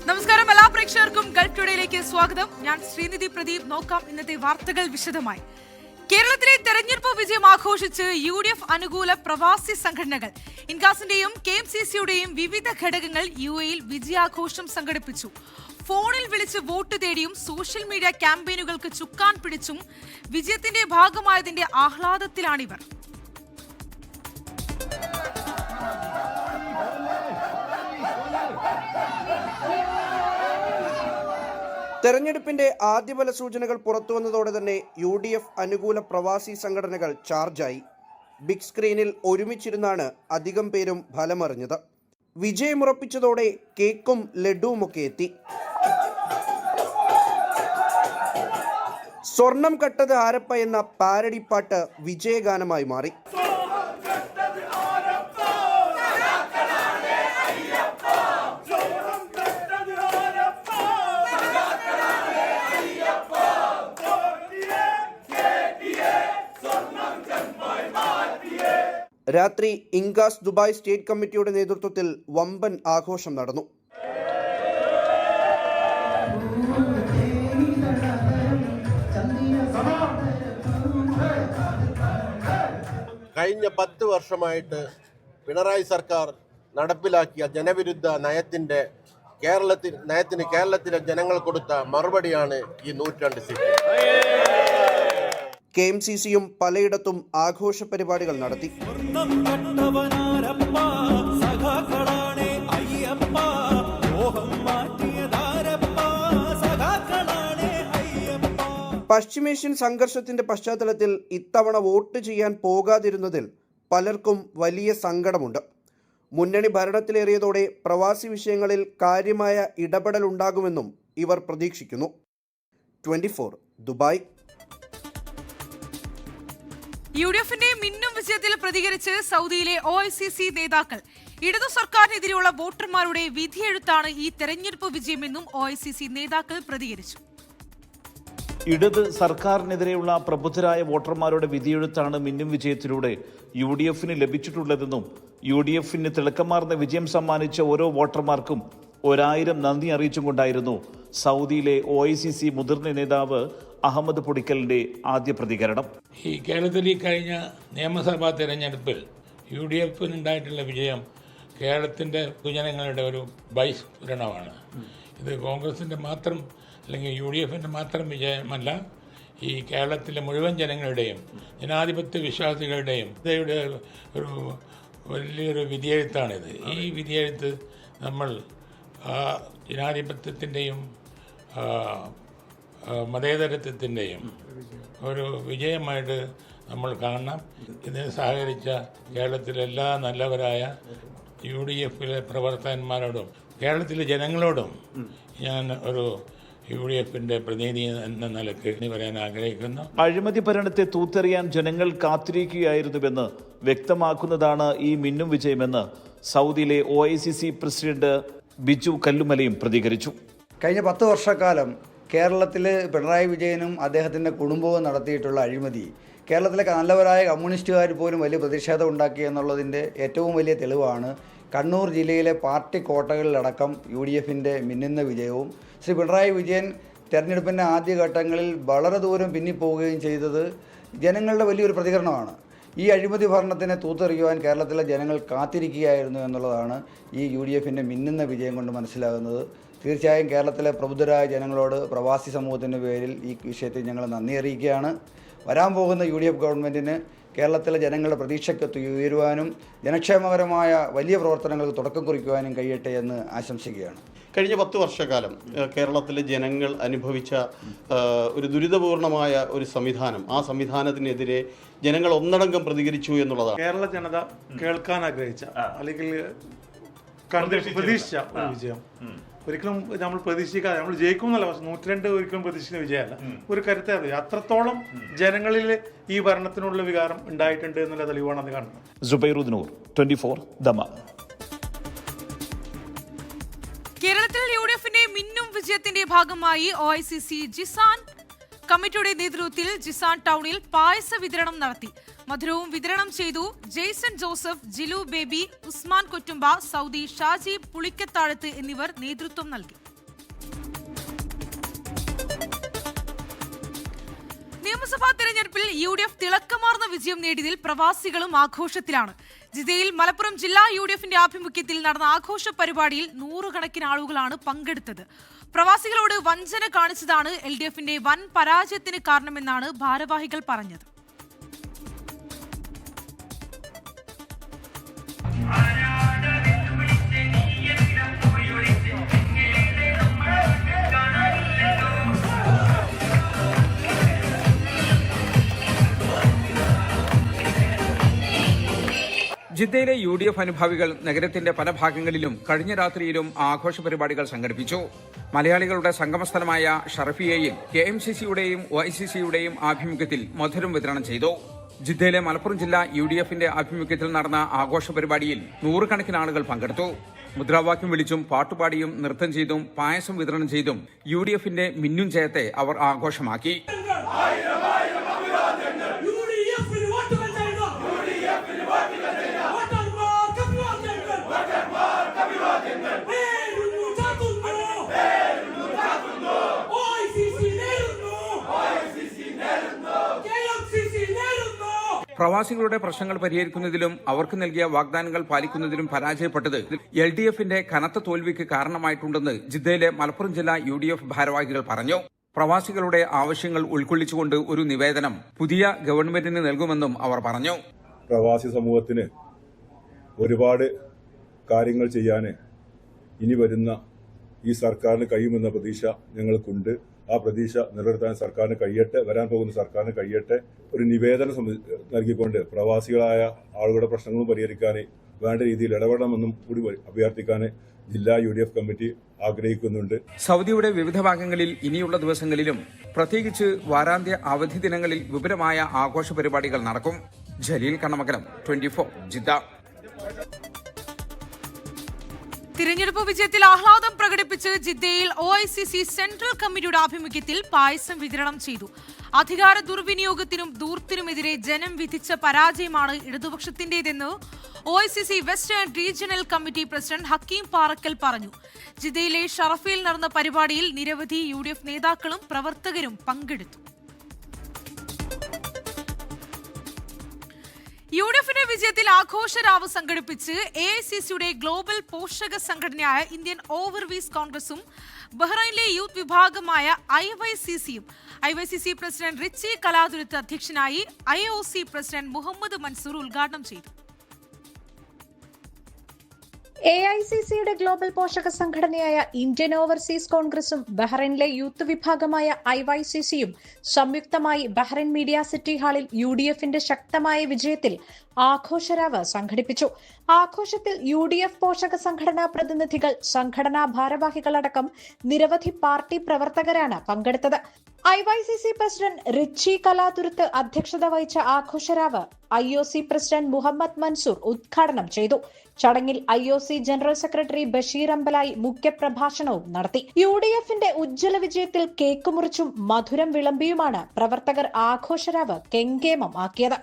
നമസ്കാരം, എല്ലാ പ്രേക്ഷകർക്കും ഗൾഫ് ടുഡേയിലേക്ക് സ്വാഗതം. ഞാൻ ശ്രീനിധി പ്രദീപ്. നോക്കാം ഇന്നത്തെ വാർത്തകൾ വിശദമായി. കേരളത്തിലെ തെരഞ്ഞെടുപ്പ് വിജയം ആഘോഷിച്ച് UDF അനുകൂല പ്രവാസി സംഘടനകൾ. ഇൻകാസിന്റെയും KMCCയുടെയും വിവിധ ഘടകങ്ങൾ UAE വിജയാഘോഷം സംഘടിപ്പിച്ചു. ഫോണിൽ വിളിച്ച് വോട്ട് തേടിയും സോഷ്യൽ മീഡിയ ക്യാമ്പയിനുകൾക്ക് ചുക്കാൻ പിടിച്ചും വിജയത്തിന്റെ ഭാഗമായതിന്റെ ആഹ്ലാദത്തിലാണിവർ. തെരഞ്ഞെടുപ്പിന്റെ ആദ്യഫല സൂചനകൾ പുറത്തുവന്നതോടെ തന്നെ UDF അനുകൂല പ്രവാസി സംഘടനകൾ ചാർജായി. ബിഗ് സ്ക്രീനിൽ ഒരുമിച്ചിരുന്നാണ് അധികം പേരും ഫലമറിഞ്ഞത്. വിജയമുറപ്പിച്ചതോടെ കേക്കും ലഡുവുമൊക്കെ എത്തി. സ്വർണം കട്ടത് ആരപ്പ എന്ന പാരഡി പാട്ട് വിജയഗാനമായി മാറി. രാത്രി ഇൻകാസ് ദുബായ് സ്റ്റേറ്റ് കമ്മിറ്റിയുടെ നേതൃത്വത്തിൽ വമ്പൻ ആഘോഷം നടന്നു. കഴിഞ്ഞ 10 വർഷമായിട്ട് പിണറായി സർക്കാർ നടപ്പിലാക്കിയ ജനവിരുദ്ധ നയത്തിന് കേരളത്തിലെ ജനങ്ങൾ കൊടുത്ത മറുപടിയാണ് ഈ 102 സീറ്റ്. KMCCയും പലയിടത്തും ആഘോഷ പരിപാടികൾ നടത്തി. പശ്ചിമേഷ്യൻ സംഘർഷത്തിന്റെ പശ്ചാത്തലത്തിൽ ഇത്തവണ വോട്ട് ചെയ്യാൻ പോകാതിരുന്നതിൽ പലർക്കും വലിയ സങ്കടമുണ്ട്. മുന്നണി ഭരണത്തിലേറിയതോടെ പ്രവാസി വിഷയങ്ങളിൽ കാര്യമായ ഇടപെടലുണ്ടാകുമെന്നും ഇവർ പ്രതീക്ഷിക്കുന്നു. 24 ദുബായ്. UDFന്റെ മിന്നും വിജയത്തിൽ പ്രതികരിച്ച് സൗദിയിലെ OICC നേതാക്കൾ. ഇടതു സർക്കാരിനെതിരെയുള്ള വോട്ടർമാരുടെ വിധിയെഴുത്താണ് ഈ തെരഞ്ഞെടുപ്പ് വിജയമെന്നും OICC നേതാക്കൾ പ്രതികരിച്ചു. ഇടത് സർക്കാരിനെതിരെയുള്ള പ്രബുദ്ധരായ വോട്ടർമാരുടെ വിധിയെഴുത്താണ് മിന്നും വിജയത്തിലൂടെ UDFന് ലഭിച്ചിട്ടുള്ളതെന്നും UDFന് തിളക്കമാർന്ന വിജയം സമ്മാനിച്ച ഓരോ വോട്ടർമാർക്കും 1000 നന്ദി അറിയിച്ചും കൊണ്ടായിരുന്നു സൗദിയിലെ OICC മുതിർന്ന നേതാവ് അഹമ്മദ് പൊടിക്കലിന്റെ ആദ്യ പ്രതികരണം. ഈ കേരളത്തിൽ ഈ കഴിഞ്ഞ നിയമസഭാ തെരഞ്ഞെടുപ്പിൽ UDFനുണ്ടായിട്ടുള്ള വിജയം കേരളത്തിൻ്റെ പൊതുജനങ്ങളുടെ ഒരു ബഹിസ്ഫുരണമാണ്. ഇത് കോൺഗ്രസിൻ്റെ മാത്രം അല്ലെങ്കിൽ UDFൻ്റെ മാത്രം വിജയമല്ല, ഈ കേരളത്തിലെ മുഴുവൻ ജനങ്ങളുടെയും ജനാധിപത്യ വിശ്വാസികളുടെയും ഇതയുടെ ഒരു വലിയൊരു വിധിയെഴുത്താണിത്. ഈ വിധിയെഴുത്ത് നമ്മൾ ജനാധിപത്യത്തിൻ്റെയും മതേതരത്വത്തിൻ്റെയും ഒരു വിജയമായിട്ട് നമ്മൾ കാണണം. ഇതിന് സഹകരിച്ച കേരളത്തിലെ എല്ലാ നല്ലവരായ UDFിലെ പ്രവർത്തകന്മാരോടും കേരളത്തിലെ ജനങ്ങളോടും ഞാൻ ഒരു UDFന്റെ പ്രതിനിധി എന്ന നിലയ്ക്ക് പറയാൻ ആഗ്രഹിക്കുന്നു. അഴിമതി ഭരണത്തെ തൂത്തെറിയാൻ ജനങ്ങൾ കാത്തിരിക്കുകയായിരുന്നുവെന്ന് വ്യക്തമാക്കുന്നതാണ് ഈ മിന്നും വിജയമെന്ന് സൗദിയിലെ OICC പ്രസിഡന്റ് ബിജു കല്ലുമലയും പ്രതികരിച്ചു. കഴിഞ്ഞ 10 വർഷക്കാലം കേരളത്തിൽ പിണറായി വിജയനും അദ്ദേഹത്തിൻ്റെ കുടുംബവും നടത്തിയിട്ടുള്ള അഴിമതി കേരളത്തിലെ നല്ലവരായ കമ്മ്യൂണിസ്റ്റുകാർ പോലും വലിയ പ്രതിഷേധം ഉണ്ടാക്കി എന്നുള്ളതിൻ്റെ ഏറ്റവും വലിയ തെളിവാണ് കണ്ണൂർ ജില്ലയിലെ പാർട്ടി കോട്ടകളിലടക്കം UDFൻ്റെ മിന്നുന്ന വിജയവും. ശ്രീ പിണറായി വിജയൻ തെരഞ്ഞെടുപ്പിൻ്റെ ആദ്യഘട്ടങ്ങളിൽ വളരെ ദൂരം പിന്നിപ്പോവുകയും ചെയ്തത് ജനങ്ങളുടെ വലിയൊരു പ്രതികരണമാണ്. ഈ അഴിമതി ഭരണത്തിനെ തൂത്തെറിയുവാൻ കേരളത്തിലെ ജനങ്ങൾ കാത്തിരിക്കുകയായിരുന്നു എന്നുള്ളതാണ് ഈ UDFൻ്റെ മിന്നുന്ന വിജയം കൊണ്ട് മനസ്സിലാകുന്നത്. തീർച്ചയായും കേരളത്തിലെ പ്രബുദ്ധരായ ജനങ്ങളോട് പ്രവാസി സമൂഹത്തിൻ്റെ പേരിൽ ഈ വിഷയത്തിൽ ഞങ്ങൾ നന്ദി അറിയിക്കുകയാണ്. വരാൻ പോകുന്ന UDF ഗവൺമെൻറ്റിന് കേരളത്തിലെ ജനങ്ങളുടെ പ്രതീക്ഷയ്ക്കൊത്ത് ഉയരുവാനും ജനക്ഷേമകരമായ വലിയ പ്രവർത്തനങ്ങൾക്ക് തുടക്കം കുറിക്കുവാനും കഴിയട്ടെ എന്ന് ആശംസിക്കുകയാണ്. കഴിഞ്ഞ 10 വർഷക്കാലം കേരളത്തിലെ ജനങ്ങൾ അനുഭവിച്ച ഒരു ദുരിതപൂർണമായ ഒരു സംവിധാനം, ആ സംവിധാനത്തിനെതിരെ ജനങ്ങൾ ഒന്നടങ്കം പ്രതികരിച്ചു എന്നുള്ളതാണ്. കേരള ജനത കേൾക്കാൻ ആഗ്രഹിച്ച അല്ലെങ്കിൽ പ്രതീക്ഷിച്ച ഒരു വിജയം. ഒരിക്കലും നമ്മൾ പ്രതീക്ഷിക്കാതെ നമ്മൾ ജയിക്കും എന്നല്ല, 102 ഒരിക്കലും പ്രതീക്ഷിക്കുന്ന വിജയമല്ല, ഒരു കരുത്തെ അത്രത്തോളം ജനങ്ങളിൽ ഈ ഭരണത്തിനുള്ള വികാരം ഉണ്ടായിട്ടുണ്ട് എന്നുള്ള തെളിവാണ് അത് കാണുന്നത്. സുബൈറുദ്ദീൻ 24 ദമാ. കേരളത്തിൽ UDFന്റെ മിന്നും വിജയത്തിന്റെ ഭാഗമായി OICC ജിസാൻ കമ്മിറ്റിയുടെ നേതൃത്വത്തിൽ ജിസാൻ ടൗണിൽ പായസ വിതരണം നടത്തി. മധുരവും വിതരണം ചെയ്തു. ജെയ്സൺ ജോസഫ്, ജിലു ബേബി, ഉസ്മാൻ കൊറ്റുമ്പ, സൗദി ഷാജി പുളിക്കത്താഴത്ത് എന്നിവർ നേതൃത്വം നൽകി. നിയമസഭാ തെരഞ്ഞെടുപ്പിൽ UDF തിളക്കമാർന്ന വിജയം നേടിയതിൽ പ്രവാസികളും ആഘോഷത്തിലാണ്. ജിദ്ദയിൽ മലപ്പുറം ജില്ലാ UDFന്റെ ആഭിമുഖ്യത്തിൽ നടന്ന ആഘോഷ പരിപാടിയിൽ നൂറുകണക്കിന് ആളുകളാണ് പങ്കെടുത്തത്. പ്രവാസികളോട് വഞ്ചന കാണിച്ചതാണ് LDFന്റെ വൻ പരാജയത്തിന് കാരണമെന്നാണ് ഭാരവാഹികൾ പറഞ്ഞത്. ജിദ്ദയിലെ UDF അനുഭാവികൾ നഗരത്തിന്റെ പല ഭാഗങ്ങളിലും കഴിഞ്ഞ രാത്രിയിലും ആഘോഷ പരിപാടികൾ സംഘടിപ്പിച്ചു. മലയാളികളുടെ സംഗമസ്ഥലമായ ഷറഫിയയിൽ KMCCയുടെയും OICCയുടെയും ആഭിമുഖ്യത്തിൽ മധുരം വിതരണം ചെയ്തു. ജിദ്ദയിലെ മലപ്പുറം ജില്ലാ UDFന്റെ ആഭിമുഖ്യത്തിൽ നടന്ന ആഘോഷ പരിപാടിയിൽ നൂറുകണക്കിന് ആളുകൾ പങ്കെടുത്തു. മുദ്രാവാക്യം വിളിച്ചും പാട്ടുപാടിയും നൃത്തം ചെയ്തും പായസം വിതരണം ചെയ്തും UDFന്റെ മിന്നും ജയത്തെ അവർ ആഘോഷമാക്കി. പ്രവാസികളുടെ പ്രശ്നങ്ങൾ പരിഹരിക്കുന്നതിലും അവർക്ക് നൽകിയ വാഗ്ദാനങ്ങൾ പാലിക്കുന്നതിലും പരാജയപ്പെട്ടത് LDFന്റെ കനത്ത തോൽവിക്ക് കാരണമായിട്ടുണ്ടെന്ന് ജിദ്ദയിലെ മലപ്പുറം ജില്ലാ UDF ഭാരവാഹികൾ പറഞ്ഞു. പ്രവാസികളുടെ ആവശ്യങ്ങൾ ഉൾക്കൊള്ളിച്ചുകൊണ്ട് ഒരു നിവേദനം പുതിയ ഗവൺമെന്റിന് നൽകുമെന്നും അവർ പറഞ്ഞു. പ്രവാസി സമൂഹത്തിന് ഒരുപാട് കാര്യങ്ങൾ ചെയ്യാൻ ഇനി വരുന്ന ഈ സർക്കാരിന് കഴിയുമെന്ന പ്രതീക്ഷ ഞങ്ങൾക്കുണ്ട്. ആ പ്രതീക്ഷ നിലനിർത്താൻ സർക്കാരിന് കഴിയട്ടെ, വരാൻ പോകുന്ന സർക്കാരിന് കഴിയട്ടെ. ഒരു നിവേദനം നൽകിക്കൊണ്ട് പ്രവാസികളായ ആളുകളുടെ പ്രശ്നങ്ങളും പരിഹരിക്കാൻ വേണ്ട രീതിയിൽ ഇടപെടണമെന്നും കൂടി അഭ്യർത്ഥിക്കാൻ ജില്ലാ UDF കമ്മിറ്റി ആഗ്രഹിക്കുന്നുണ്ട്. സൗദിയുടെ വിവിധ ഭാഗങ്ങളിൽ ഇനിയുള്ള ദിവസങ്ങളിലും പ്രത്യേകിച്ച് വാരാന്ത്യ അവധി ദിനങ്ങളിൽ വിപുലമായ ആഘോഷ പരിപാടികൾ നടക്കും. ജലീൽ കണ്ണമംഗലം, 24 ജിദ്ദ. തിരഞ്ഞെടുപ്പ് വിജയത്തിൽ ആഹ്ലാദം പ്രകടിപ്പിച്ച് ജിദ്ദയിൽ OICC സെൻട്രൽ കമ്മിറ്റിയുടെ ആഭിമുഖ്യത്തിൽ പായസം വിതരണം ചെയ്തു. അധികാര ദുർവിനിയോഗത്തിനും ദൂർത്തിനുമെതിരെ ജനം വിധിച്ച പരാജയമാണ് ഇടതുപക്ഷത്തിന്റേതെന്ന് OICC western regional committee president Hakeem Parakkal പറഞ്ഞു. ജിദ്ദയിലെ ഷറഫയിൽ നടന്ന പരിപാടിയിൽ നിരവധി UDF നേതാക്കളും പ്രവർത്തകരും പങ്കെടുത്തു. UDFന്റെ വിജയത്തിൽ ആഘോഷരാവ് സംഘടിപ്പിച്ച് AICCയുടെ ഗ്ലോബൽ പോഷക സംഘടനയായ ഇന്ത്യൻ ഓവർവീസ് കോൺഗ്രസും ബഹ്റൈനിലെ യൂത്ത് വിഭാഗമായ IYCCയും IYCC പ്രസിഡന്റ് റിച്ചി കലാതുരത്ത് അധ്യക്ഷനായി IOC പ്രസിഡന്റ് മുഹമ്മദ് മൻസൂർ ഉദ്ഘാടനം ചെയ്തു. AICCയുടെ ഗ്ലോബൽ പോഷക സംഘടനയായ ഇന്ത്യൻ ഓവർസീസ് കോൺഗ്രസും ബഹ്റൈനിലെ യൂത്ത് വിഭാഗമായ IYCCയും സംയുക്തമായി ബഹ്റൈൻ മീഡിയ സിറ്റി ഹാളിൽ UDFന്റെ ശക്തമായ വിജയത്തിൽ ആഘോഷരാവ് സംഘടിപ്പിച്ചു. ആഘോഷത്തിൽ UDF പോഷക സംഘടനാ പ്രതിനിധികൾ, സംഘടനാ ഭാരവാഹികളടക്കം നിരവധി പാർട്ടി പ്രവർത്തകരാണ് പങ്കെടുത്തത്. IYCC പ്രസിഡന്റ് റിച്ചി കലാതുരത്ത് അധ്യക്ഷത വഹിച്ച ആഘോഷരാവ് IOC പ്രസിഡന്റ് മുഹമ്മദ് മൻസൂർ ഉദ്ഘാടനം ചെയ്തു. ചടങ്ങിൽ IOC ജനറൽ സെക്രട്ടറി ബഷീർ അമ്പലായി മുഖ്യപ്രഭാഷണവും നടത്തി. UDFന്റെ ഉജ്ജ്വല വിജയത്തിൽ കേക്ക് മുറിച്ചും മധുരം വിളമ്പിയുമാണ് പ്രവർത്തകർ ആഘോഷരാവ് കെങ്കേമം ആക്കിയത്.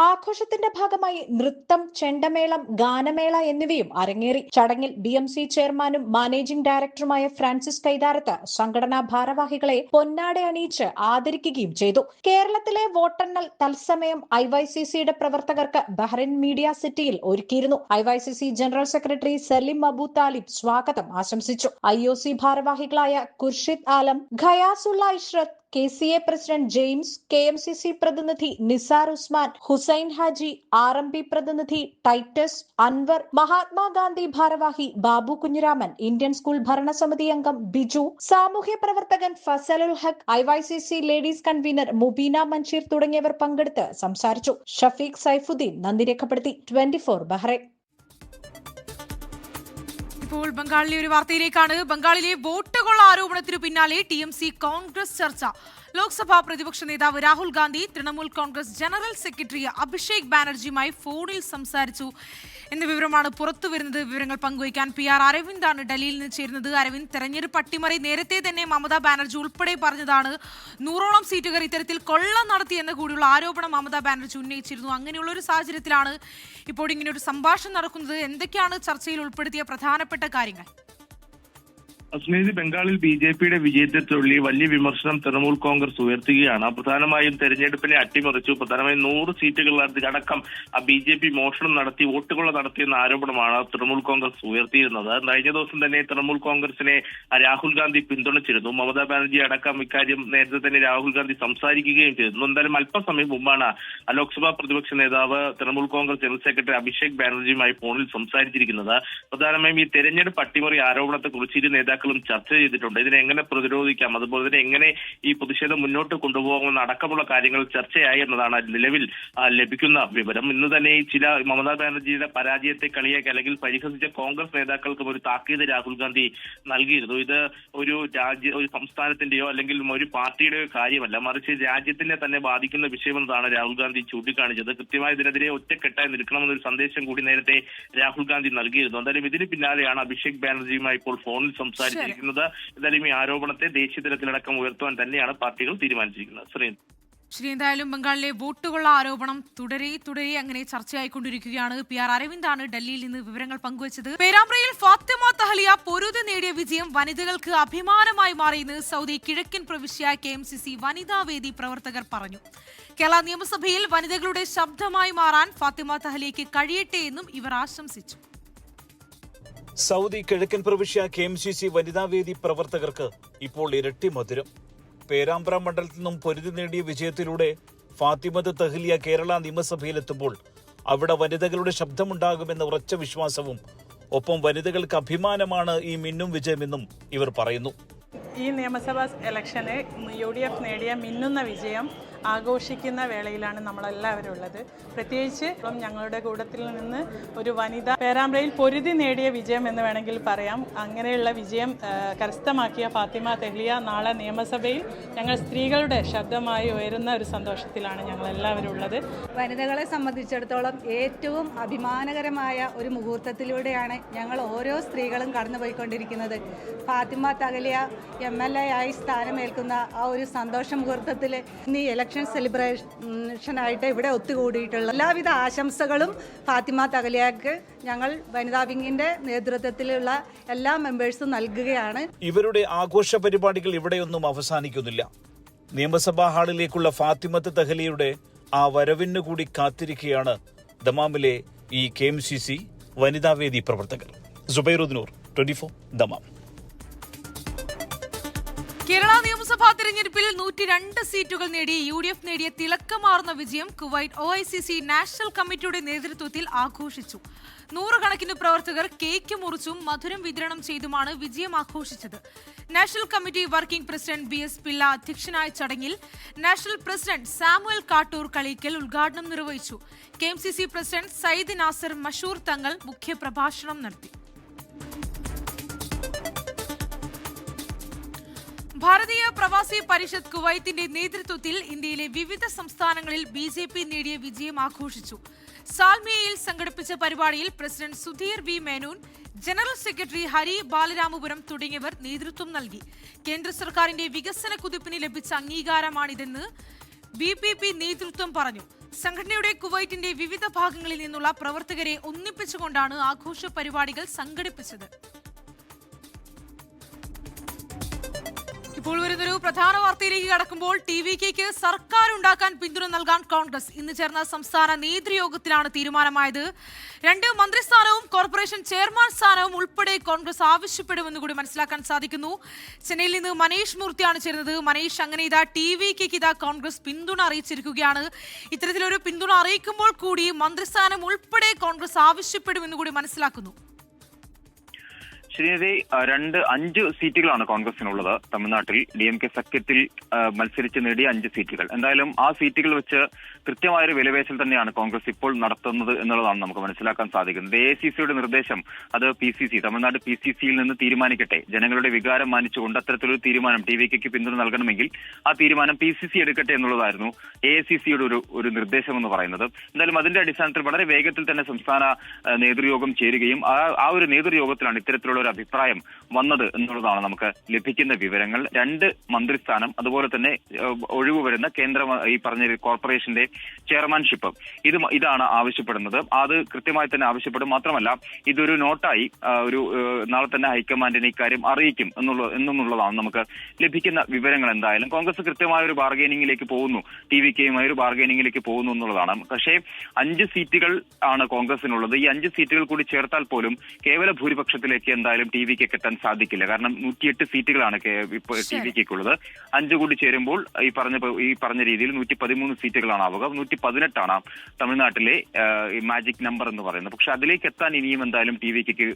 ആഘോഷത്തിന്റെ ഭാഗമായി നൃത്തം, ചെണ്ടമേളം, ഗാനമേള എന്നിവയും അരങ്ങേറി. ചടങ്ങിൽ BMC ചെയർമാനും മാനേജിംഗ് ഡയറക്ടറുമായ ഫ്രാൻസിസ് കൈതാരത്ത് സംഘടനാ ഭാരവാഹികളെ പൊന്നാട അണിയിച്ച് ആദരിക്കുകയും ചെയ്തു. കേരളത്തിലെ വോട്ടെണ്ണൽ തത്സമയം IYCCയുടെ പ്രവർത്തകർക്ക് ബഹ്റൈൻ മീഡിയ സിറ്റിയിൽ ഒരുക്കിയിരുന്നു. IYCC general secretary Salim Abu Thalib സ്വാഗതം ആശംസിച്ചു. IOC ഭാരവാഹികളായ Khurshid Alam, Khayasulla Ishrath, KCA president James, KMCC പ്രതിനിധി നിസാർ ഉസ്മാൻ, ഹുസൈൻ ഹാജി, RMP പ്രതിനിധി ടൈറ്റസ്, അൻവർ, മഹാത്മാഗാന്ധി ഭാരവാഹി ബാബു കുഞ്ഞിരാമൻ, ഇന്ത്യൻ സ്കൂൾ ഭരണസമിതി അംഗം ബിജു, സാമൂഹ്യ പ്രവർത്തകൻ ഫസലുൽ ഹഖ്, IYCC ladies convener Mubeena Mansheer തുടങ്ങിയവർ പങ്കെടുത്ത് സംസാരിച്ചു. ഷഫീഖ് സൈഫുദ്ദീൻ നന്ദി രേഖപ്പെടുത്തി. 24 ബഹ്റൈൻ. ഇപ്പോൾ ബംഗാളിലെ ഒരു വാർത്തയിലേക്കാണ്. ബംഗാളിലെ വോട്ട് കൊള്ള ആരോപണത്തിനു പിന്നാലെ TMC കോൺഗ്രസ് ചർച്ച ലോക്സഭാ പ്രതിപക്ഷ നേതാവ് രാഹുൽ ഗാന്ധി തൃണമൂൽ കോൺഗ്രസ് ജനറൽ സെക്രട്ടറി അഭിഷേക് ബാനർജിയുമായി ഫോണിൽ സംസാരിച്ചു എന്ന വിവരമാണ് പുറത്തുവരുന്നത്. വിവരങ്ങൾ പങ്കുവയ്ക്കാൻ PR അരവിന്ദാണ് ഡൽഹിയിൽ നിന്ന് ചേരുന്നത്. അരവിന്ദ്, തെരഞ്ഞെടുപ്പ് അട്ടിമറി നേരത്തെ തന്നെ മമതാ ബാനർജി ഉൾപ്പെടെ പറഞ്ഞതാണ്. 100ഓളം സീറ്റുകൾ ഇത്തരത്തിൽ കൊള്ള നടത്തിയെന്ന് കൂടിയുള്ള ആരോപണം മമതാ ബാനർജി ഉന്നയിച്ചിരുന്നു. അങ്ങനെയുള്ള ഒരു സാഹചര്യത്തിലാണ് ഇപ്പോൾ ഇങ്ങനെ ഒരു സംഭാഷണം നടക്കുന്നത്. എന്തൊക്കെയാണ് ചർച്ചയിൽ ഉൾപ്പെടുത്തിയ പ്രധാനപ്പെട്ട കാര്യങ്ങൾ? അസ്മീതി, ബംഗാളിൽ BJPയുടെ വിജയത്തെ ചൊല്ലി വലിയ വിമർശനം തൃണമൂൽ കോൺഗ്രസ് ഉയർത്തുകയാണ്. പ്രധാനമായും തെരഞ്ഞെടുപ്പിനെ അട്ടിമറിച്ചു. പ്രധാനമായും 100 സീറ്റുകളിലടക്കം BJP മോഷണം നടത്തി, വോട്ടുകൊള്ള നടത്തിയെന്ന ആരോപണമാണ് തൃണമൂൽ കോൺഗ്രസ് ഉയർത്തിയിരുന്നത്. കഴിഞ്ഞ ദിവസം തന്നെ തൃണമൂൽ കോൺഗ്രസിനെ രാഹുൽ ഗാന്ധി പിന്തുണച്ചിരുന്നു. മമതാ ബാനർജി അടക്കം ഇക്കാര്യം നേരത്തെ തന്നെ രാഹുൽ ഗാന്ധി സംസാരിക്കുകയും ചെയ്തിരുന്നു. എന്തായാലും അല്പസമയം മുമ്പാണ് ലോക്സഭാ പ്രതിപക്ഷ നേതാവ് തൃണമൂൽ കോൺഗ്രസ് ജനറൽ സെക്രട്ടറി അഭിഷേക് ബാനർജിയുമായി ഫോണിൽ സംസാരിച്ചിരിക്കുന്നത്. പ്രധാനമായും ഈ തെരഞ്ഞെടുപ്പ് അട്ടിമറി ആരോപണത്തെക്കുറിച്ച് ഇരു നേതാക്കളും ചർച്ച ചെയ്തിട്ടുണ്ട്. ഇതിനെ എങ്ങനെ പ്രതിരോധിക്കാം, അതുപോലെ തന്നെ എങ്ങനെ ഈ പ്രതിഷേധം മുന്നോട്ട് കൊണ്ടുപോകുമെന്ന അടക്കമുള്ള കാര്യങ്ങൾ ചർച്ചയായി എന്നതാണ് നിലവിൽ ലഭിക്കുന്ന വിവരം. ഇന്ന് തന്നെ ഈ ചില മമതാ ബാനർജിയുടെ പരാജയത്തെ കളിയാക്കി അല്ലെങ്കിൽ പരിഹസിച്ച കോൺഗ്രസ് നേതാക്കൾക്കും ഒരു താക്കീത് രാഹുൽ ഗാന്ധി നൽകിയിരുന്നു. ഇത് ഒരു സംസ്ഥാനത്തിന്റെയോ അല്ലെങ്കിൽ ഒരു പാർട്ടിയുടെയോ കാര്യമല്ല, മറിച്ച് രാജ്യത്തിനെ തന്നെ ബാധിക്കുന്ന വിഷയമെന്നതാണ് രാഹുൽ ഗാന്ധി ചൂണ്ടിക്കാണിച്ചത്. കൃത്യമായി ഇതിനെതിരെ ഒറ്റക്കെട്ടായി നിൽക്കണമെന്നൊരു സന്ദേശം കൂടി നേരത്തെ രാഹുൽ ഗാന്ധി നൽകിയിരുന്നു. എന്തായാലും ഇതിന് പിന്നാലെയാണ് അഭിഷേക് ബാനർജിയുമായി ഇപ്പോൾ ഫോണിൽ സംസാരിച്ചിരിക്കുന്നത്. എന്തായാലും ഈ ആരോപണത്തെ ദേശീയ തലത്തിലടക്കം ഉയർത്തുവാൻ തന്നെയാണ് പാർട്ടികൾ തീരുമാനിച്ചിരിക്കുന്നത്. ശരി, എന്തായാലും ബംഗാളിലെ വോട്ടുകൊള്ള ആരോപണം തുടരെ അങ്ങനെ ചർച്ചയായിക്കൊണ്ടിരിക്കുകയാണ്. PR അരവിന്ദാണ് ഡൽഹിയിൽ നിന്ന് വിവരങ്ങൾ പങ്കുവച്ചത്. പേരാമ്പ്രയിൽ ഫാത്തിമ തഹ്ലിയ പൊരുതി നേടിയ വിജയം വനിതകൾക്ക് അഭിമാനമായി മാറിയെന്ന് സൗദി കിഴക്കൻ പ്രവിശ്യ KMCC വനിതാവേദി പ്രവർത്തകർ പറഞ്ഞു. കേരള നിയമസഭയിൽ വനിതകളുടെ ശബ്ദമായി മാറാൻ ഫാത്തിമ തഹ്ലിയയ്ക്ക് കഴിയട്ടെ എന്നും ഇവർ ആശംസിച്ചു. സൗദി കിഴക്കൻ പ്രവിശ്യ KMCC വനിതാവേദി പ്രവർത്തകർക്ക് ഇപ്പോൾ ഇരട്ടി മധുരം. പേരാമ്പ്ര മണ്ഡലത്തിൽ നിന്നും പൊരുതി നേടിയ വിജയത്തിലൂടെ ഫാത്തിമത്ത് തഹ്ലിയ കേരള നിയമസഭയിലെത്തുമ്പോൾ അവിടെ വനിതകളുടെ ശബ്ദമുണ്ടാകുമെന്ന ഉറച്ച വിശ്വാസവും ഒപ്പം വനിതകൾക്ക് അഭിമാനമാണ് ഈ മിന്നും വിജയമെന്നും ഇവർ പറയുന്നു. ഈ നിയമസഭാ ഇലക്ഷന് UDF നേടിയ മിന്നുന്ന വിജയം ആഘോഷിക്കുന്ന വേളയിലാണ് നമ്മളെല്ലാവരും ഉള്ളത്. പ്രത്യേകിച്ച് ഞങ്ങളുടെ കൂട്ടത്തിൽ നിന്ന് ഒരു വനിത പേരാമ്പ്രയിൽ പൊരുതി നേടിയ വിജയം എന്ന് വേണമെങ്കിൽ പറയാം. അങ്ങനെയുള്ള വിജയം കരസ്ഥമാക്കിയ ഫാത്തിമ തഹ്ലിയ നാളെ നിയമസഭയിൽ ഞങ്ങൾ സ്ത്രീകളുടെ ശബ്ദമായി ഉയരുന്ന ഒരു സന്തോഷത്തിലാണ് ഞങ്ങളെല്ലാവരും ഉള്ളത്. വനിതകളെ സംബന്ധിച്ചിടത്തോളം ഏറ്റവും അഭിമാനകരമായ ഒരു മുഹൂർത്തത്തിലൂടെയാണ് ഞങ്ങൾ ഓരോ സ്ത്രീകളും കടന്നുപോയിക്കൊണ്ടിരിക്കുന്നത്. ഫാത്തിമ തഹ്ലിയ MLA ആയി സ്ഥാനമേൽക്കുന്ന ആ ഒരു സന്തോഷ മുഹൂർത്തത്തിൽ ഇന്ന് ഈ ഇലക്ഷൻ സെലിബ്രേഷനായിട്ട് ഇവിടെ ഒത്തുകൂടിയിട്ടുള്ള എല്ലാവിധ ആശംസകളും ഫാത്തിമ തഹ്ലിയക്ക് ഞങ്ങൾ വനിതാ വിങ്ങിന്റെ നേതൃത്വത്തിലുള്ള എല്ലാ മെമ്പേഴ്സും നൽകുകയാണ്. ഇവരുടെ ആഘോഷ പരിപാടികൾ ഇവിടെയൊന്നും അവസാനിക്കുന്നില്ല. നിയമസഭാ ഹാളിലേക്കുള്ള ഫാത്തിമത്ത് തഹ്ലിയയുടെ ആ വരവിന് കൂടി കാത്തിരിക്കുകയാണ് ദമാമിലെ ഈ KMCC വനിതാവേദി പ്രവർത്തകർ. സുബൈറുദ്ദീൻ, 24 ദമാം. കേരള നിയമസഭാ തെരഞ്ഞെടുപ്പിൽ 102 സീറ്റുകൾ നേടി UDF നേടിയ തിളക്കമാർന്ന വിജയം കുവൈറ്റ് OICC നാഷണൽ കമ്മിറ്റിയുടെ നേതൃത്വത്തിൽ ആഘോഷിച്ചു. 100 കണക്കിന് പ്രവർത്തകർ കേക്ക് മുറിച്ചും മധുരം വിതരണം ചെയ്തുമാണ് വിജയം ആഘോഷിച്ചത്. National committee working president BS Pillai അധ്യക്ഷനായ ചടങ്ങിൽ നാഷണൽ പ്രസിഡന്റ് സാമുവൽ കാട്ടൂർ കളിക്കൽ ഉദ്ഘാടനം നിർവഹിച്ചു. KMCC പ്രസിഡന്റ് സയ്യിദ് നാസർ മഷൂർ തങ്ങൾ മുഖ്യപ്രഭാഷണം നടത്തി. ഭാരതീയ പ്രവാസി പരിഷത്ത് കുവൈത്തിന്റെ നേതൃത്വത്തിൽ ഇന്ത്യയിലെ വിവിധ സംസ്ഥാനങ്ങളിൽ BJP നേടിയ വിജയം ആഘോഷിച്ചു. സാൽമിയയിൽ സംഘടിപ്പിച്ച പരിപാടിയിൽ president Sudheer V Menon, general secretary Hari Balaramapuram തുടങ്ങിയവർ നേതൃത്വം നൽകി. കേന്ദ്ര സർക്കാരിന്റെ വികസന കുതിപ്പിന് ലഭിച്ച അംഗീകാരമാണിതെന്ന് BPP നേതൃത്വം പറഞ്ഞു. സംഘടനയുടെ കുവൈറ്റിന്റെ വിവിധ ഭാഗങ്ങളിൽ നിന്നുള്ള പ്രവർത്തകരെ ഒന്നിപ്പിച്ചുകൊണ്ടാണ് ആഘോഷ പരിപാടികൾ സംഘടിപ്പിച്ചത്. ഇപ്പോൾ വരുന്നൊരു പ്രധാന വാർത്തയിലേക്ക് കടക്കുമ്പോൾ TVKക്ക് സർക്കാർ ഉണ്ടാക്കാൻ പിന്തുണ നൽകാൻ കോൺഗ്രസ് ഇന്ന് ചേർന്ന സംസ്ഥാന നേതൃയോഗത്തിലാണ് തീരുമാനമായത്. 2 മന്ത്രിസ്ഥാനവും കോർപ്പറേഷൻ ചെയർമാൻ സ്ഥാനവും ഉൾപ്പെടെ കോൺഗ്രസ് ആവശ്യപ്പെടുമെന്ന് കൂടി മനസ്സിലാക്കാൻ സാധിക്കുന്നു. ചെന്നൈയിൽ നിന്ന് മനീഷ് മൂർത്തിയാണ് ചേരുന്നത്. മനീഷ്, അങ്ങനെ ഇതാ TVKക്ക് കോൺഗ്രസ് പിന്തുണ അറിയിച്ചിരിക്കുകയാണ്. ഇത്തരത്തിലൊരു പിന്തുണ അറിയിക്കുമ്പോൾ കൂടി മന്ത്രിസ്ഥാനം ഉൾപ്പെടെ കോൺഗ്രസ് ആവശ്യപ്പെടുമെന്ന് കൂടി മനസ്സിലാക്കുന്നു. ശ്രീനിധി, 5 സീറ്റുകളാണ് കോൺഗ്രസിനുള്ളത് തമിഴ്നാട്ടിൽ. DMK സഖ്യത്തിൽ മത്സരിച്ച് നേടിയ 5 സീറ്റുകൾ. എന്തായാലും ആ സീറ്റുകൾ വെച്ച് കൃത്യമായൊരു വിലപേശൽ തന്നെയാണ് കോൺഗ്രസ് ഇപ്പോൾ നടത്തുന്നത് എന്നുള്ളതാണ് നമുക്ക് മനസ്സിലാക്കാൻ സാധിക്കുന്നത്. AICCയുടെ നിർദ്ദേശം അത് PCC, തമിഴ്നാട് PCCയിൽ നിന്ന് തീരുമാനിക്കട്ടെ. ജനങ്ങളുടെ വികാരം മാനിച്ചുകൊണ്ട് അത്തരത്തിലൊരു തീരുമാനം TVKക്ക് പിന്തുണ നൽകണമെങ്കിൽ ആ തീരുമാനം PCC എടുക്കട്ടെ എന്നുള്ളതായിരുന്നു AICCയുടെ ഒരു നിർദ്ദേശം എന്ന് പറയുന്നത്. എന്തായാലും അതിന്റെ അടിസ്ഥാനത്തിൽ വളരെ വേഗത്തിൽ തന്നെ സംസ്ഥാന നേതൃയോഗം ചേരുകയും ആ ഒരു നേതൃയോഗത്തിലാണ് ഇത്തരത്തിലുള്ള ഒരു അഭിപ്രായം വന്നത് എന്നുള്ളതാണ് നമുക്ക് ലഭിക്കുന്ന വിവരങ്ങൾ. 2 മന്ത്രിസ്ഥാനം, അതുപോലെ തന്നെ ഒഴിവ് വരുന്ന കേന്ദ്ര ഈ പറഞ്ഞ കോർപ്പറേഷന്റെ ചെയർമാൻഷിപ്പ് ഇതാണ് ആവശ്യപ്പെടുന്നത്. അത് കൃത്യമായി തന്നെ ആവശ്യപ്പെടും. മാത്രമല്ല ഇതൊരു നോട്ടായി നാളെ തന്നെ ഹൈക്കമാൻഡിനെ ഇക്കാര്യം അറിയിക്കും എന്നുള്ളതാണ് നമുക്ക് ലഭിക്കുന്ന വിവരങ്ങൾ. എന്തായാലും കോൺഗ്രസ് കൃത്യമായ ഒരു ബാർഗൈനിങ്ങിലേക്ക് പോകുന്നു, TVKയുമായി ഒരു ബാർഗൈനിങ്ങിലേക്ക് പോകുന്നു എന്നുള്ളതാണ്. പക്ഷേ 5 സീറ്റുകൾ ആണ് കോൺഗ്രസിനുള്ളത്. ഈ 5 സീറ്റുകൾ കൂടി ചേർത്താൽ പോലും കേവല ഭൂരിപക്ഷത്തിലേക്ക് എന്തായാലും TVKക്ക് എത്താൻ സാധിക്കില്ല. കാരണം 108 സീറ്റുകളാണ് TVKക്കുള്ളത്. 5 കൂടി ചേരുമ്പോൾ ഈ പറഞ്ഞ രീതിയിൽ 113 സീറ്റുകളാണ് ആവുക. 118 തമിഴ്നാട്ടിലെ മാജിക് നമ്പർ എന്ന് പറയുന്നത്. പക്ഷെ അതിലേക്ക് എത്താൻ ഇനിയും എന്തായാലും TVKക്ക്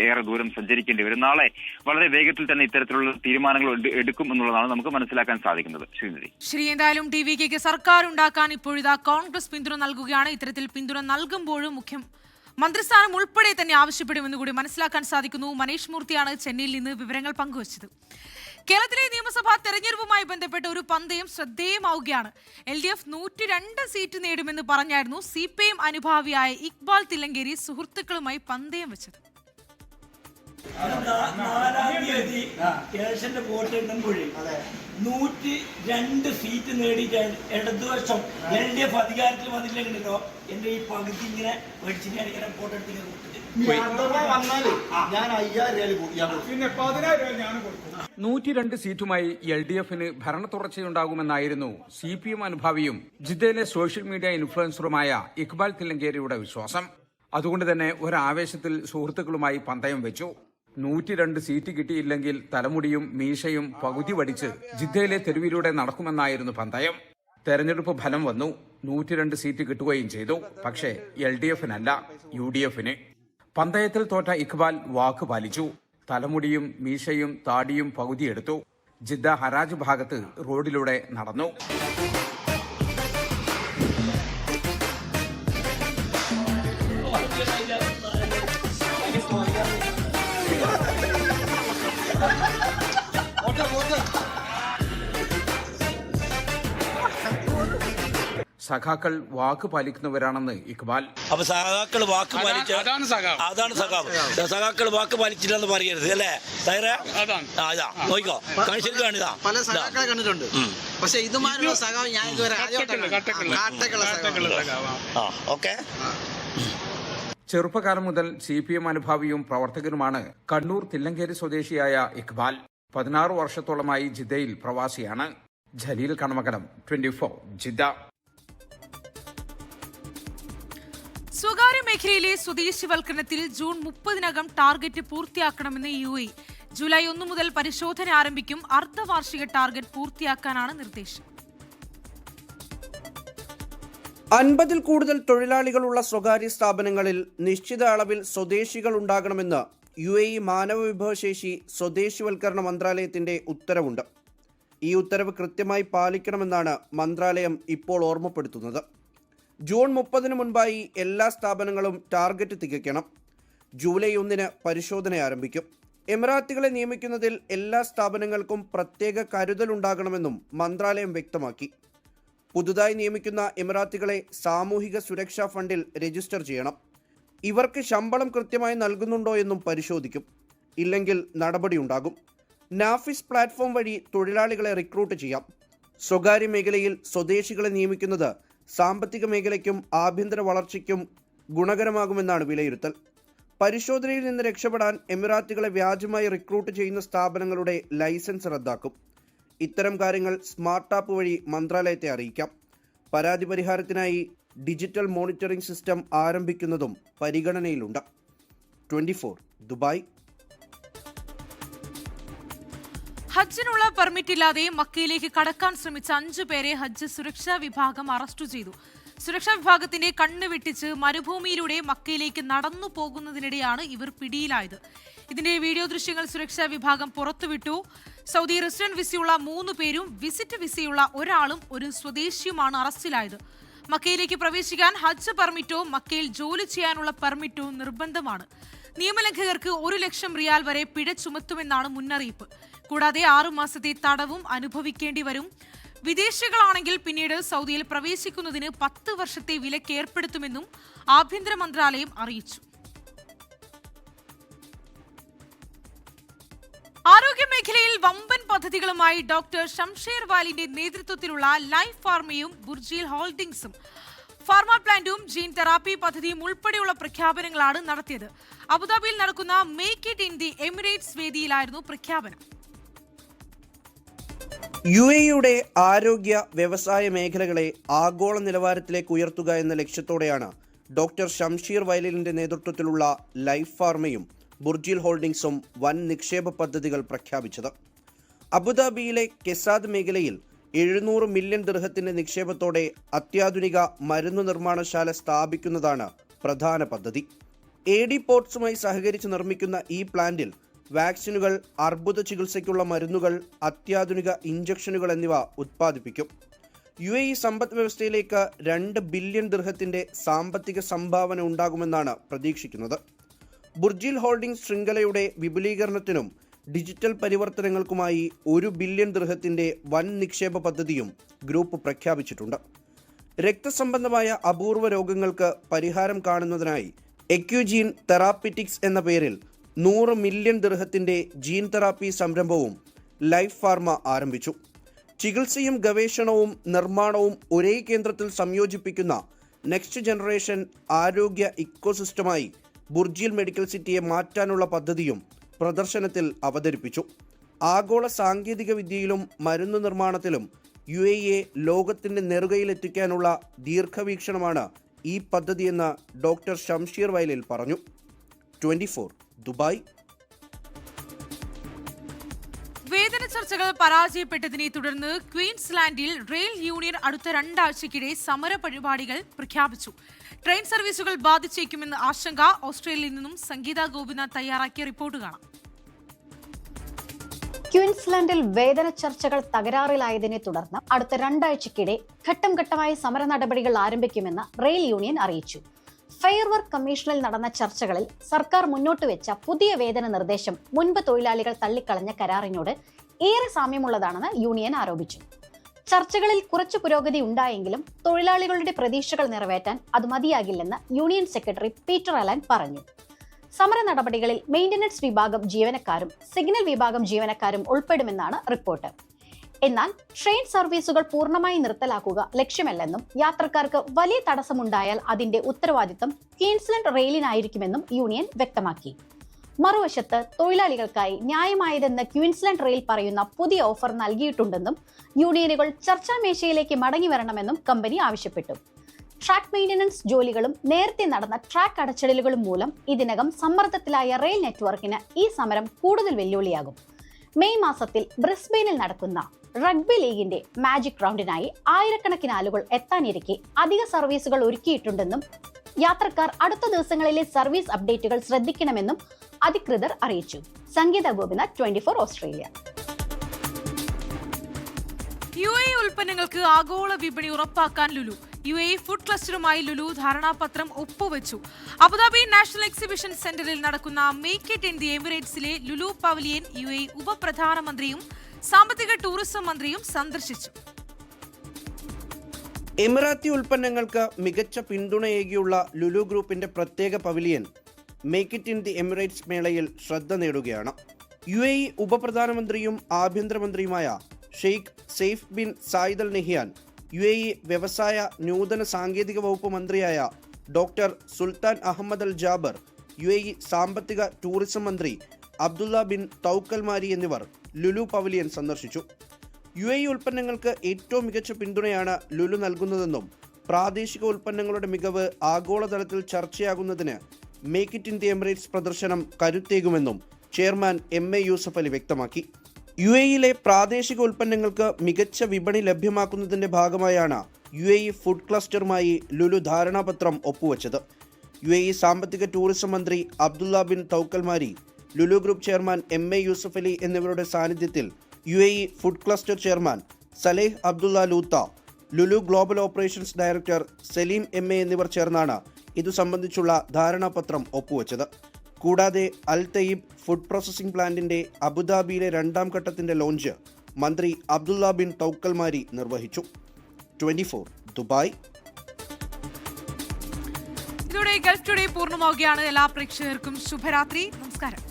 ഏറെ ദൂരം സഞ്ചരിക്കേണ്ടി വരും. നാളെ വളരെ വേഗത്തിൽ തന്നെ ഇത്തരത്തിലുള്ള തീരുമാനങ്ങൾ എടുക്കും എന്നുള്ളതാണ് നമുക്ക് മനസ്സിലാക്കാൻ സാധിക്കുന്നത്. ശ്രീ, എന്തായാലും TVKക്ക് സർക്കാർ ഉണ്ടാക്കാൻ ഇപ്പോഴിതാ കോൺഗ്രസ് പിന്തുണ നൽകുകയാണ്. ഇത്തരത്തിൽ പിന്തുണ നൽകുമ്പോഴും മന്ത്രിസ്ഥാനം ഉൾപ്പെടെ തന്നെ ആവശ്യപ്പെടുമെന്ന് കൂടി മനസ്സിലാക്കാൻ സാധിക്കുന്നു. മനീഷ് മൂർത്തിയാണ് ചെന്നൈയിൽ നിന്ന് വിവരങ്ങൾ പങ്കുവച്ചത്. കേരളത്തിലെ നിയമസഭാ തെരഞ്ഞെടുപ്പുമായി ബന്ധപ്പെട്ട ഒരു പന്തയം ശ്രദ്ധേയമാവുകയാണ്. LDF 102 സീറ്റ് നേടുമെന്ന് പറഞ്ഞായിരുന്നു CPIM അനുഭാവിയായ ഇക്ബാൽ തില്ലങ്കേരി സുഹൃത്തുക്കളുമായി പന്തയം വെച്ചത്. 4-ാം തീയതി ഇലക്ഷന്റെ വോട്ട് എണ്ണുമ്പോഴേ 102 സീറ്റ് നേടിയിട്ട് ഇടതുപക്ഷം LDF അധികാരത്തിൽ വന്നില്ലെങ്കിലോ എന്റെ ഈ പകുതി ഇങ്ങനെ മേടിച്ചിട്ട് ഇങ്ങനെ വോട്ട് എടുത്തിങ്ങനെ വന്നാല് ഞാൻ 102 സീറ്റുമായി LDFന് ഭരണ തുടർച്ചയുണ്ടാകുമെന്നായിരുന്നു CPM അനുഭാവിയും ജിദ്ദയിലെ സോഷ്യൽ മീഡിയ ഇൻഫ്ലുവൻസറുമായ ഇക്ബാൽ തില്ലങ്കേരിയുടെ വിശ്വാസം. അതുകൊണ്ട് തന്നെ ഒരാവേശത്തിൽ സുഹൃത്തുക്കളുമായി പന്തയം വെച്ചു. 102 സീറ്റ് കിട്ടിയില്ലെങ്കിൽ തലമുടിയും മീശയും പകുതി വടിച്ച് ജിദ്ദയിലെ തെരുവിലൂടെ നടക്കുമെന്നായിരുന്നു പന്തയം. തെരഞ്ഞെടുപ്പ് ഫലം വന്നു. 102 സീറ്റ് കിട്ടുകയും ചെയ്തു. പക്ഷേ LDFനല്ല, UDFന്. പന്തയത്തിൽ തോറ്റ ഇക്ബാൽ വാക്ക് പാലിച്ചു. തലമുടിയും മീശയും താടിയും പകുതിയെടുത്തു. ജിദ്ദ ഹരാജ് ഭാഗത്ത് റോഡിലൂടെ നടന്നു. സഖാക്കൾ വാക്ക് പാലിക്കുന്നവരാണെന്ന് ഇക്ബാൽ. അപ്പൊ സഖാക്കൾ വാക്ക് പാലിച്ച അതാണ് സഖാക്കൾ വാക്ക് പാലിച്ചില്ലെന്ന് പറയരുത് അല്ലേ? നോക്കിക്കോ, ശരിക്കാണിതാ പല സഖാക്കളെ കണ്ടിട്ടുണ്ട്. പക്ഷെ ഇതുമാതിരി സഖാവ് ഞാൻ ഇതുവരെ ചെറുപ്പകാലം മുതൽ CPM അനുഭാവിയും പ്രവർത്തകനുമാണ് കണ്ണൂർ തില്ലങ്കേരി സ്വദേശിയായ ഇക്ബാൽ. 16 വർഷത്തോളമായി ജിദ്ദയിൽ പ്രവാസിയാണ്. ജലീൽ കണമകലം, 24 ജിദ്ദ. സ്വകാര്യ മേഖലയിലെ സ്വദേശിവൽക്കരണത്തിൽ ജൂൺ 30-നകം ടാർഗറ്റ് പൂർത്തിയാക്കണമെന്ന് UAE. ജൂലൈ 1 മുതൽ പരിശോധന ആരംഭിക്കും. അർദ്ധവാർഷിക ടാർഗറ്റ് പൂർത്തിയാക്കാനാണ് നിർദ്ദേശം. 50-ൽ കൂടുതൽ തൊഴിലാളികളുള്ള സ്വകാര്യ സ്ഥാപനങ്ങളിൽ നിശ്ചിത അളവിൽ സ്വദേശികൾ ഉണ്ടാകണമെന്ന് UAE മാനവ വിഭവശേഷി സ്വദേശിവൽക്കരണ മന്ത്രാലയത്തിന്റെ ഉത്തരവുണ്ട്. ഈ ഉത്തരവ് കൃത്യമായി പാലിക്കണമെന്നാണ് മന്ത്രാലയം ഇപ്പോൾ ഓർമ്മപ്പെടുത്തുന്നത്. ജൂൺ 30-ന് മുൻപായി എല്ലാ സ്ഥാപനങ്ങളും ടാർഗറ്റ് തികയ്ക്കണം. ജൂലൈ 1-ന് പരിശോധന ആരംഭിക്കും. എമിറാത്തുകളെ നിയമിക്കുന്നതിൽ എല്ലാ സ്ഥാപനങ്ങൾക്കും പ്രത്യേക കരുതലുണ്ടാകണമെന്നും മന്ത്രാലയം വ്യക്തമാക്കി. പുതുതായി നിയമിക്കുന്ന എമിറാത്തുകളെ സാമൂഹിക സുരക്ഷാ ഫണ്ടിൽ രജിസ്റ്റർ ചെയ്യണം. ഇവർക്ക് ശമ്പളം കൃത്യമായി നൽകുന്നുണ്ടോ എന്നും പരിശോധിക്കും. ഇല്ലെങ്കിൽ നടപടിയുണ്ടാകും. നാഫിസ് പ്ലാറ്റ്ഫോം വഴി തൊഴിലാളികളെ റിക്രൂട്ട് ചെയ്യാം. സ്വകാര്യ മേഖലയിൽ സ്വദേശികളെ നിയമിക്കുന്നത് സാമ്പത്തിക മേഖലയ്ക്കും ആഭ്യന്തര വളർച്ചയ്ക്കും ഗുണകരമാകുമെന്നാണ് വിലയിരുത്തൽ. പരിശോധനയിൽ നിന്ന് രക്ഷപ്പെടാൻ എമിറാത്തുകളെ വ്യാജമായി റിക്രൂട്ട് ചെയ്യുന്ന സ്ഥാപനങ്ങളുടെ ലൈസൻസ് റദ്ദാക്കും. ഇത്തരം കാര്യങ്ങൾ സ്മാർട്ട് ആപ്പ് വഴി മന്ത്രാലയത്തെ അറിയിക്കാം. പരാതി പരിഹാരത്തിനായി ഡിജിറ്റൽ മോണിറ്ററിംഗ് സിസ്റ്റം ആരംഭിക്കുന്നതും പരിഗണനയിലുണ്ട്. 24 ദുബായ്. ഹജ്ജിനുള്ള പെർമിറ്റ് ഇല്ലാതെ മക്കയിലേക്ക് കടക്കാൻ ശ്രമിച്ച 5 പേരെ ഹജ്ജ് സുരക്ഷാ വിഭാഗം അറസ്റ്റ് ചെയ്തു. സുരക്ഷാ വിഭാഗത്തിന്റെ കണ്ണ് വെട്ടിച്ച് മരുഭൂമിയിലൂടെ മക്കയിലേക്ക് നടന്നു പോകുന്നതിനിടെയാണ് ഇവർ പിടിയിലായത്. ഇതിന്റെ വീഡിയോ ദൃശ്യങ്ങൾ സുരക്ഷാ വിഭാഗം പുറത്തുവിട്ടു. സൗദി റെസിഡന്റ് വിസയുള്ള 3 പേരും വിസിറ്റ് വിസയുള്ള ഒരാളും ഒരു സ്വദേശിയുമാണ് അറസ്റ്റിലായത്. മക്കയിലേക്ക് പ്രവേശിക്കാൻ ഹജ്ജ് പെർമിറ്റോ മക്കയിൽ ജോലി ചെയ്യാനുള്ള പെർമിറ്റോ നിർബന്ധമാണ്. നിയമലംഘകർക്ക് 1 ലക്ഷം റിയാൽ വരെ പിഴ ചുമത്തുമെന്നാണ് മുന്നറിയിപ്പ്. കൂടാതെ 6 മാസത്തെ തടവും അനുഭവിക്കേണ്ടി വരും. വിദേശികളാണെങ്കിൽ പിന്നീട് സൗദിയിൽ പ്രവേശിക്കുന്നതിന് 10 വർഷത്തെ വിലക്ക് ഏർപ്പെടുത്തുമെന്നും ആഭ്യന്തര മന്ത്രാലയം അറിയിച്ചു. ആരോഗ്യമേഖലയിൽ വമ്പൻ പദ്ധതികളുമായി ഡോക്ടർ ഷംഷേർ വാലിന്റെ നേതൃത്വത്തിലുള്ള ലൈഫ് ഫാർമയും ബുർജിൽ ഹോൾഡിംഗ്സും ഫാർമ പ്ലാന്റും ജീൻ തെറാപ്പി പദ്ധതിയും ഉൾപ്പെടെയുള്ള പ്രഖ്യാപനങ്ങളാണ് നടത്തിയത്. അബുദാബിയിൽ നടക്കുന്ന make it in the Emirates വേദിയിലായിരുന്നു പ്രഖ്യാപനം. UAE-യുടെ ആരോഗ്യ വ്യവസായ മേഖലകളെ ആഗോള നിലവാരത്തിലേക്ക് ഉയർത്തുക എന്ന ലക്ഷ്യത്തോടെയാണ് ഡോക്ടർ ഷംഷീർ വയലിലിന്റെ നേതൃത്വത്തിലുള്ള ലൈഫ് ഫാർമയും ബുർജിൽ ഹോൾഡിംഗ്സും വൻ നിക്ഷേപ പദ്ധതികൾ പ്രഖ്യാപിച്ചത്. അബുദാബിയിലെ കെസാദ് മേഖലയിൽ 700 മില്യൺ ദിർഹത്തിന്റെ നിക്ഷേപത്തോടെ അത്യാധുനിക മരുന്നു നിർമ്മാണശാല സ്ഥാപിക്കുന്നതാണ് പ്രധാന പദ്ധതി. AD പോർട്സുമായി സഹകരിച്ച് നിർമ്മിക്കുന്ന ഈ പ്ലാന്റിൽ വാക്സിനുകൾ, അർബുദ ചികിത്സയ്ക്കുള്ള മരുന്നുകൾ, അത്യാധുനിക ഇഞ്ചക്ഷനുകൾ എന്നിവ ഉത്പാദിപ്പിക്കും. UAE സമ്പദ് വ്യവസ്ഥയിലേക്ക് 2 ബില്യൺ ദിർഹത്തിന്റെ സാമ്പത്തിക സംഭാവന ഉണ്ടാകുമെന്നാണ് പ്രതീക്ഷിക്കുന്നത്. ബുർജിൽ ഹോൾഡിംഗ്സ് ശൃംഖലയുടെ വിപുലീകരണത്തിനും ഡിജിറ്റൽ പരിവർത്തനങ്ങൾക്കുമായി 1 ബില്യൺ ദിർഹത്തിന്റെ വൻ നിക്ഷേപ പദ്ധതിയും ഗ്രൂപ്പ് പ്രഖ്യാപിച്ചിട്ടുണ്ട്. രക്തസംബന്ധമായ അപൂർവ രോഗങ്ങൾക്ക് പരിഹാരം കാണുന്നതിനായി എക്യുജീൻ തെറാപ്പിറ്റിക്സ് എന്ന പേരിൽ 100 മില്യൺ ദിർഹത്തിന്റെ ജീൻ തെറാപ്പി സംരംഭവും ലൈഫ് ഫാർമ ആരംഭിച്ചു. ചികിത്സയും ഗവേഷണവും നിർമ്മാണവും ഒരേ കേന്ദ്രത്തിൽ സംയോജിപ്പിക്കുന്ന നെക്സ്റ്റ് ജനറേഷൻ ആരോഗ്യ ഇക്കോസിസ്റ്റമായി ബുർജിൽ മെഡിക്കൽ സിറ്റിയെ മാറ്റാനുള്ള പദ്ധതിയും പ്രദർശനത്തിൽ അവതരിപ്പിച്ചു. ആഗോള സാങ്കേതിക വിദ്യയിലും മരുന്ന് നിർമ്മാണത്തിലും UAE ലോകത്തിന്റെ നെറുകയിലെത്തിക്കാനുള്ള ദീർഘവീക്ഷണമാണ് ഈ പദ്ധതിയെന്ന് ഡോക്ടർ ഷംഷീർ വയലിൽ പറഞ്ഞു. 24 ദുബായ്. വേതന ചർച്ചകൾ പരാജയപ്പെട്ടതിനെ തുടർന്ന് ക്വീൻസ്ലാൻഡിൽ റെയിൽ യൂണിയൻ അടുത്ത 2 ആഴ്ചയ്ക്കിടെ സമര പരിപാടികൾ പ്രഖ്യാപിച്ചു. ട്രെയിൻ സർവീസുകൾ ബാധിച്ചേക്കുമെന്ന് ആശങ്ക. ഓസ്ട്രേലിയയിൽ നിന്നും സംഗീത ഗോപിനാഥ് തയ്യാറാക്കിയ റിപ്പോർട്ട് കാണാം. ക്വീൻസ്ലാൻഡിൽ വേതന ചർച്ചകൾ തകരാറിലായതിനെ തുടർന്ന് അടുത്ത 2 ആഴ്ചയ്ക്കിടെ ഘട്ടം ഘട്ടമായി സമര നടപടികൾ ആരംഭിക്കുമെന്ന് റെയിൽ യൂണിയൻ അറിയിച്ചു. ഫെയർ വർക്ക് കമ്മീഷനിൽ നടന്ന ചർച്ചകളിൽ സർക്കാർ മുന്നോട്ട് വെച്ച പുതിയ വേതന നിർദ്ദേശം മുൻപ് തൊഴിലാളികൾ തള്ളിക്കളഞ്ഞ കരാറിനോട് ഏറെ സാമ്യമുള്ളതാണെന്ന് യൂണിയൻ ആരോപിച്ചു. ചർച്ചകളിൽ കുറച്ചു പുരോഗതി ഉണ്ടായെങ്കിലും തൊഴിലാളികളുടെ പ്രതീക്ഷകൾ നിറവേറ്റാൻ അത് മതിയാകില്ലെന്ന് യൂണിയൻ സെക്രട്ടറി പീറ്റർ അലൻ പറഞ്ഞു. സമര നടപടികളിൽ മെയിന്റനൻസ് വിഭാഗം ജീവനക്കാരും സിഗ്നൽ വിഭാഗം ജീവനക്കാരും ഉൾപ്പെടുമെന്നാണ് റിപ്പോർട്ട്. എന്നാൽ ട്രെയിൻ സർവീസുകൾ പൂർണ്ണമായി നിർത്തലാക്കുക ലക്ഷ്യമല്ലെന്നും യാത്രക്കാർക്ക് വലിയ തടസ്സമുണ്ടായാൽ അതിന്റെ ഉത്തരവാദിത്തം ക്വീൻസ്ലാൻഡ് റെയിലിനായിരിക്കുമെന്നും യൂണിയൻ വ്യക്തമാക്കി. മറുവശത്ത് തൊഴിലാളികൾക്കായി ന്യായമായതെന്ന് ക്വീൻസ്ലാൻഡ് റെയിൽ പറയുന്ന പുതിയ ഓഫർ നൽകിയിട്ടുണ്ടെന്നും യൂണിയനുകൾ ചർച്ചാ മേശയിലേക്ക് മടങ്ങി വരണമെന്നും കമ്പനി ആവശ്യപ്പെട്ടു. ട്രാക്ക് മെയിന്റനൻസ് ജോലികളും നേരത്തെ നടന്ന ട്രാക്ക് അടച്ചിടലുകളും മൂലം ഇതിനകം സമ്മർദ്ദത്തിലായ റെയിൽ നെറ്റ്വർക്കിന് ഈ സമരം കൂടുതൽ വെല്ലുവിളിയാകും. മെയ് മാസത്തിൽ ബ്രിസ്ബെയിനിൽ നടക്കുന്ന റഗ്ബി ലീഗിന്റെ മാജിക് റൗണ്ടിനായി ആയിരക്കണക്കിന് ആളുകൾ എത്താനിരിക്കെ അധിക സർവീസുകൾ ഒരുക്കിയിട്ടുണ്ടെന്നും യാത്രക്കാർ അടുത്ത ദിവസങ്ങളിലെ സർവീസ് അപ്ഡേറ്റുകൾ ശ്രദ്ധിക്കണമെന്നും അധികൃതർ അറിയിച്ചു. സംഗീത ഗോപിനാഥ്, 24 ഓസ്ട്രേലിയ. UAE ഉൽപ്പന്നങ്ങൾക്ക് ആഗോള വിപണി ഉറപ്പാക്കാൻ ലുലു. UAE ഫുഡ് ക്ലസ്റ്ററുമായി ലുലു ധാരണാപത്രം ഒപ്പുവെച്ചു. അബുദാബി നാഷണൽ എക്സിബിഷൻ സെന്ററിൽ നടക്കുന്ന മേക്ക് ഇറ്റ് ഇൻ ദി എമിറേറ്റ്സിലെ ലുലു പവലിയൻ UAE ഉപപ്രധാനമന്ത്രിയും സാമ്പത്തിക ടൂറിസം മന്ത്രിയും സന്ദർശിച്ചു. എമിറാത്തി ഉൽപ്പന്നങ്ങൾക്ക് മികച്ച പിന്തുണയേകിയുള്ള ലുലു ഗ്രൂപ്പിന്റെ പ്രത്യേക pavilion make it in the Emirates മേളയിൽ ശ്രദ്ധ നേടുകയാണ്. UAE ഉപപ്രധാനമന്ത്രിയും ആഭ്യന്തരമന്ത്രിയുമായ Sheikh Saif bin Zayed Al Nahyan, UAE വ്യവസായ നൂതന സാങ്കേതിക വകുപ്പ് മന്ത്രിയായ doctor Sultan Ahmed Al Jaber, UAE സാമ്പത്തിക ടൂറിസം മന്ത്രി അബ്ദുള്ള ബിൻ തൗക്കൽ മാരി എന്നിവർ ലുലു പവലിയൻ സന്ദർശിച്ചു. UAE ഉൽപ്പന്നങ്ങൾക്ക് ഏറ്റവും മികച്ച പിന്തുണയാണ് ലുലു നൽകുന്നതെന്നും പ്രാദേശിക ഉൽപ്പന്നങ്ങളുടെ മികവ് ആഗോളതലത്തിൽ ചർച്ചയാകുന്നതിന് make it in the Emirates പ്രദർശനം കരുത്തേകുമെന്നും ചെയർമാൻ MA യൂസഫ് അലി വ്യക്തമാക്കി. UAE-യിലെ പ്രാദേശിക ഉൽപ്പന്നങ്ങൾക്ക് മികച്ച വിപണി ലഭ്യമാക്കുന്നതിന്റെ ഭാഗമായാണ് UAE ഫുഡ് ക്ലസ്റ്ററുമായി ലുലു ധാരണാപത്രം ഒപ്പുവെച്ചത്. UAE സാമ്പത്തിക ടൂറിസം മന്ത്രി Abdullah bin Touq Al Marri, Lulu group chairman MA Yusuff Ali എന്നിവരുടെ സാന്നിധ്യത്തിൽ UAE food cluster chairman Saleh Abdullah Lootah, Lulu global operations director Saleem MA എന്നിവർ ചേർന്നാണ് ഇതു സംബന്ധിച്ചുള്ള ധാരണാപത്രം ഒപ്പുവെച്ചത്. കൂടാതെ അൽ തയ്യിബ് ഫുഡ് പ്രോസസിംഗ് പ്ലാന്റിന്റെ അബുദാബിയിലെ 2ാം ഘട്ടത്തിന്റെ ലോഞ്ച് മന്ത്രി അബ്ദുള്ള ബിൻ തൗക്കൽമാരി നിർവഹിച്ചു. 24 ദുബായ്. ഇതോടെ ഗൾഫ് ടുഡേ പൂർണ്ണമാവുകയാണ്. എല്ലാ പ്രേക്ഷകർക്കും ശുഭരാത്രി. നമസ്കാരം.